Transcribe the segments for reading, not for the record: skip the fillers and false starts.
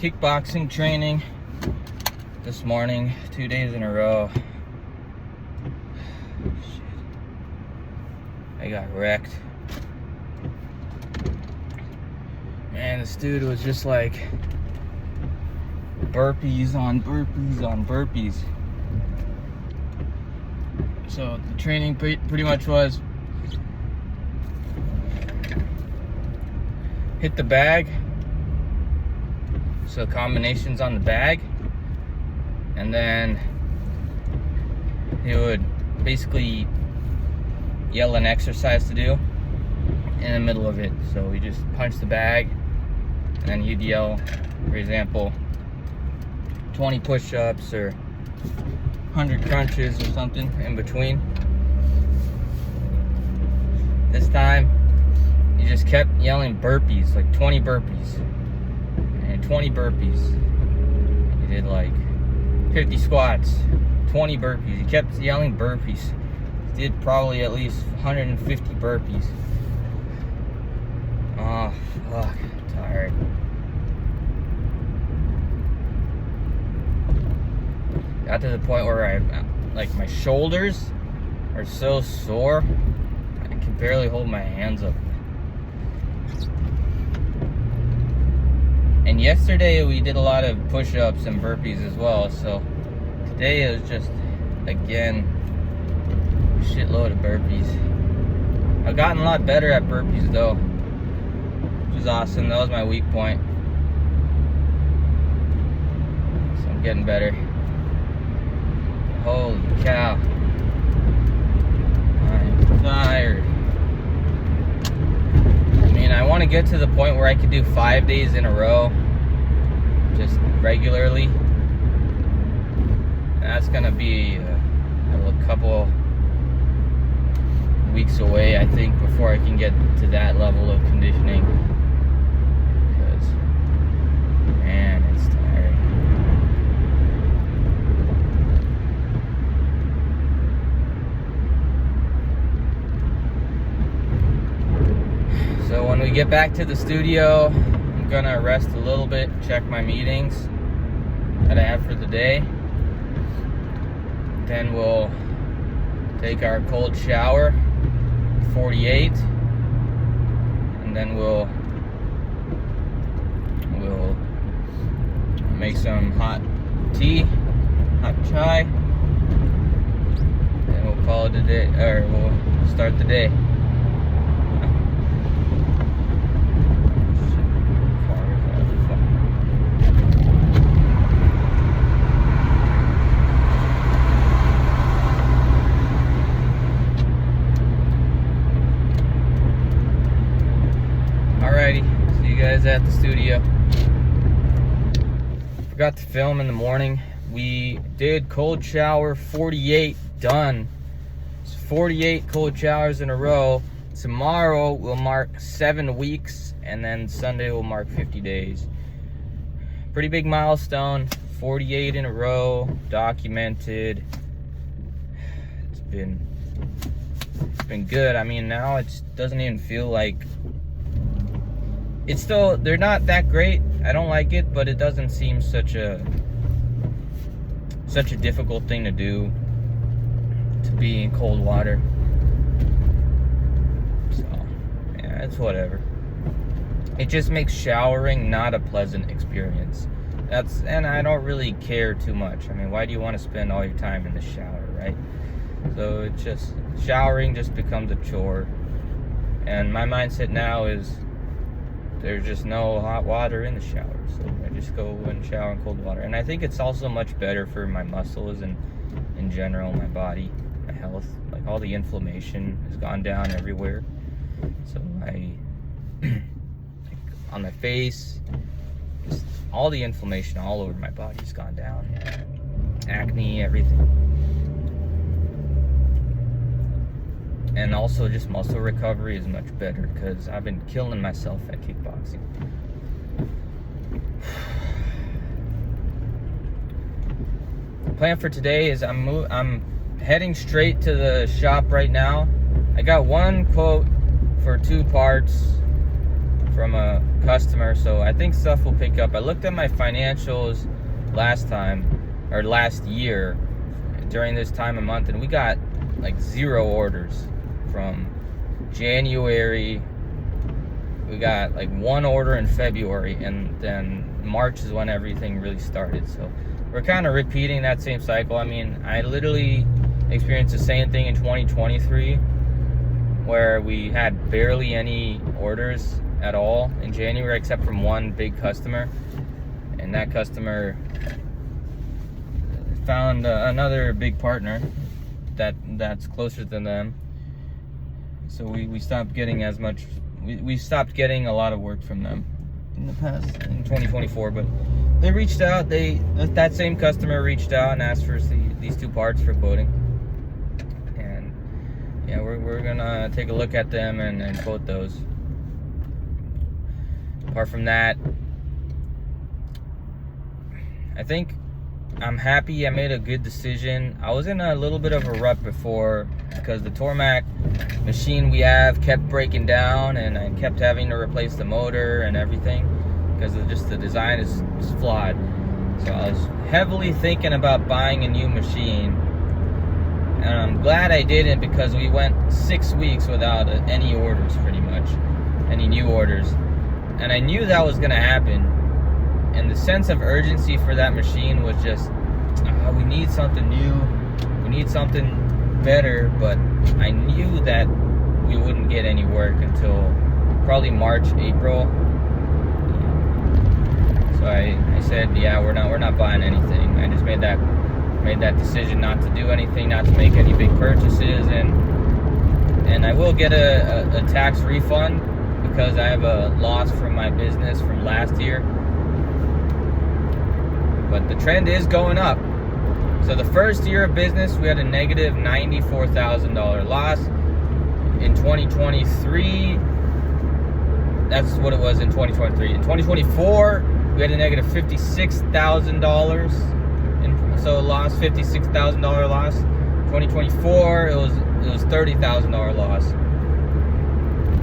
kickboxing training this morning, 2 days in a row. Shit. I got wrecked. Man, this dude was just like burpees on burpees on burpees. So the training pretty much was hit the bag, so combinations on the bag, and then he would basically yell an exercise to do in the middle of it. So we just punch the bag, and then he'd yell, for example, 20 push-ups or 100 crunches or something in between. This time, he just kept yelling burpees, like 20 burpees. And 20 burpees. He did like 50 squats, 20 burpees. He kept yelling burpees. He did probably at least 150 burpees. Oh, fuck, I'm tired. Got to the point where like my shoulders are so sore, I can barely hold my hands up. And yesterday we did a lot of push-ups and burpees as well, so today it was just, again, a shitload of burpees. I've gotten a lot better at burpees though, which is awesome. That was my weak point. So I'm getting better. Holy cow. I'm tired. I mean, I want to get to the point where I could do 5 days in a row, just regularly. That's gonna be a couple weeks away, I think, before I can get to that level of conditioning. Because, man, it's tiring. So when we get back to the studio, I'm gonna rest a little bit, check my meetings that I have for the day. Then we'll take our cold shower, 48, and then we'll make some hot tea, hot chai, and we'll call it a day, or we'll start the day. Alrighty, see you guys at the studio. Forgot to film in the morning. We did cold shower 48, done. It's 48 cold showers in a row. Tomorrow will mark 7 weeks, and then Sunday will mark 50 days. Pretty big milestone, 48 in a row, documented. It's been good. I mean, now it doesn't even feel like, it's still, they're not that great. I don't like it, but it doesn't seem such a difficult thing to do, to be in cold water. So, yeah, it's whatever. It just makes showering not a pleasant experience. And I don't really care too much. I mean, why do you want to spend all your time in the shower, right? So it's just, showering just becomes a chore. And my mindset now is, there's just no hot water in the shower, so I just go and shower in cold water. And I think it's also much better for my muscles and in general, my body, my health. Like, all the inflammation has gone down everywhere. So like on my face, just all the inflammation all over my body's gone down. Acne, everything. And also just muscle recovery is much better, because I've been killing myself at kickboxing. Plan for today is I'm heading straight to the shop right now. I got one quote for 2 parts from a customer, so I think stuff will pick up. I looked at my financials last year during this time of month, and we got like 0 orders from January. We got like 1 order in February, and then March is when everything really started. So we're kind of repeating that same cycle. I mean, I literally experienced the same thing in 2023, where we had barely any orders at all in January, except from one big customer, and that customer found another big partner that's closer than them. So we stopped getting as much. We stopped getting a lot of work from them in 2024. But they reached out. That same customer reached out and asked for these 2 parts for quoting. And yeah, we're gonna take a look at them and quote those. Apart from that, I think I'm happy I made a good decision. I was in a little bit of a rut before because the Tormac machine we have kept breaking down, and I kept having to replace the motor and everything because of just the design is flawed. So I was heavily thinking about buying a new machine, and I'm glad I didn't, because we went 6 weeks without any orders, pretty much, any new orders. And I knew that was gonna happen, and the sense of urgency for that machine was just, we need something new, we need something better. But I knew that we wouldn't get any work until probably March, April. So I said, yeah, we're not buying anything. I just made that decision not to do anything, not to make any big purchases, and I will get a tax refund because I have a loss from my business from last year. But the trend is going up. So the first year of business, we had a negative $94,000 loss. In 2023, that's what it was in 2023. In 2024, we had a negative $56,000. So a loss, $56,000 loss. 2024, it was $30,000 loss.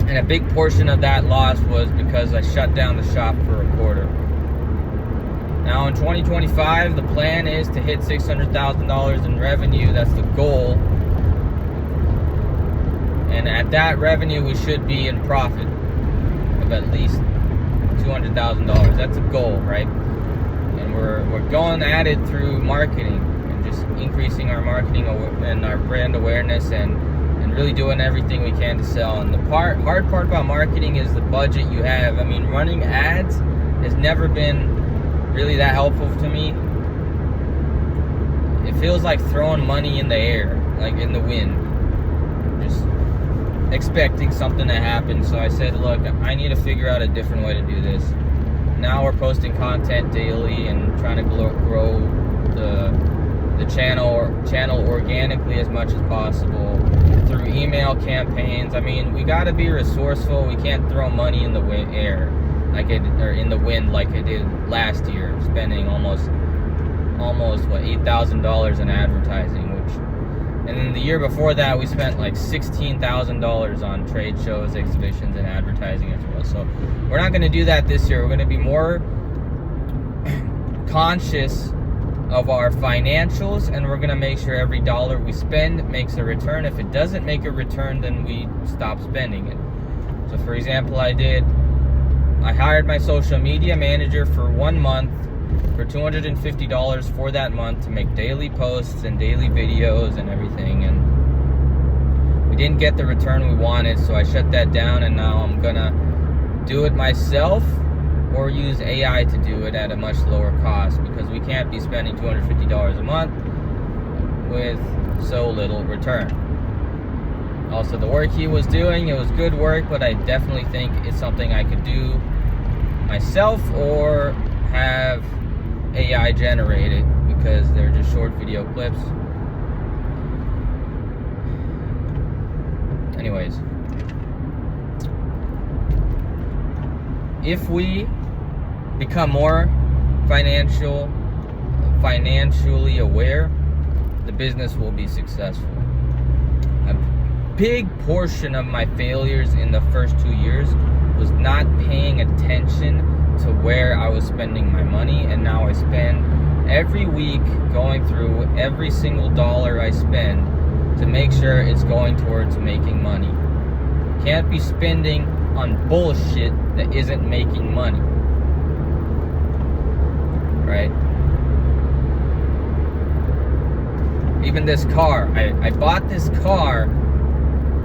And a big portion of that loss was because I shut down the shop for a quarter. Now in 2025, the plan is to hit $600,000 in revenue. That's the goal. And at that revenue, we should be in profit of at least $200,000. That's a goal, right? And we're going at it through marketing and just increasing our marketing and our brand awareness and really doing everything we can to sell. And the hard part about marketing is the budget you have. I mean, running ads has never been really that helpful to me. It feels like throwing money in the air, like in the wind, just expecting something to happen. So I said, look, I need to figure out a different way to do this. Now we're posting content daily and trying to grow the channel organically as much as possible through email campaigns. I mean, we got to be resourceful. We can't throw money in the air in the wind like I did last year, spending almost what, $8,000 in advertising, and then the year before that we spent like $16,000 on trade shows, exhibitions, and advertising as well. So we're not going to do that this year. We're going to be more conscious of our financials, and we're going to make sure every dollar we spend makes a return. If it doesn't make a return, then we stop spending it. So for example, I hired my social media manager for 1 month for $250 for that month to make daily posts and daily videos and everything, and we didn't get the return we wanted, so I shut that down, and now I'm gonna do it myself or use AI to do it at a much lower cost, because we can't be spending $250 a month with so little return. Also, the work he was doing, it was good work, but I definitely think it's something I could do myself or have AI generated, because they're just short video clips. Anyways, if we become more financially aware, the business will be successful. A big portion of my failures in the first 2 years was not paying attention to where I was spending my money, and now I spend every week going through every single dollar I spend to make sure it's going towards making money. Can't be spending on bullshit that isn't making money. Right? Even this car. I bought this car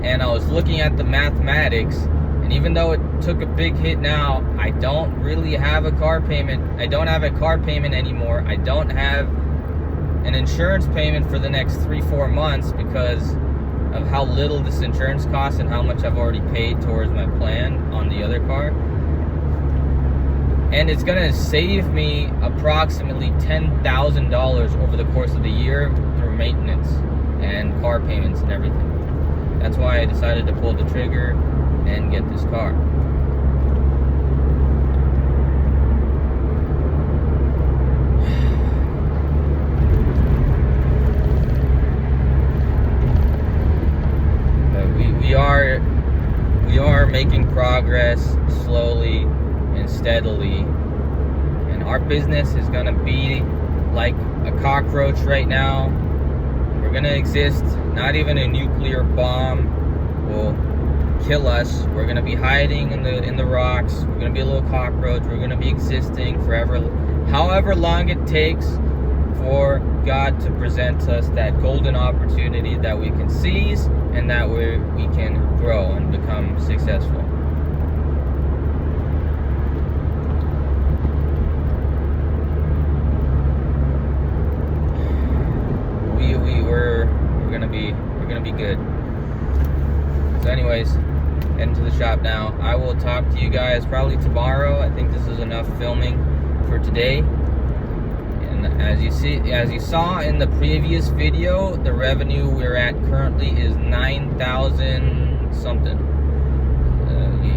and I was looking at the mathematics, and even though it took a big hit now, I don't really have a car payment. I don't have a car payment anymore. I don't have an insurance payment for the next 3-4 months because of how little this insurance costs and how much I've already paid towards my plan on the other car. And it's gonna save me approximately $10,000 over the course of the year through maintenance and car payments and everything. That's why I decided to pull the trigger and get this car. But we are making progress slowly and steadily, and our business is gonna be like a cockroach right now. We're gonna exist. Not even a nuclear bomb will kill us. We're gonna be hiding in the rocks. We're gonna be a little cockroach. We're gonna be existing forever, however long it takes for God to present us that golden opportunity that we can seize and that we can grow and become successful. We're gonna be good. So anyways, heading to the shop now. I will talk to you guys probably tomorrow. I think this is enough filming for today. And as you saw in the previous video, the revenue we're at currently is 9,000 something.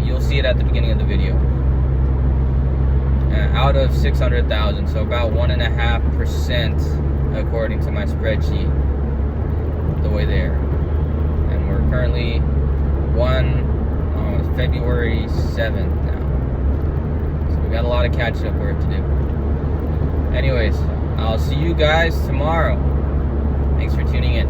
You'll see it at the beginning of the video. Out of 600,000, so about 1.5% according to my spreadsheet. The way there, and we're currently February 7th now, so we got a lot of catch up work to do. Anyways, I'll see you guys tomorrow. Thanks for tuning in.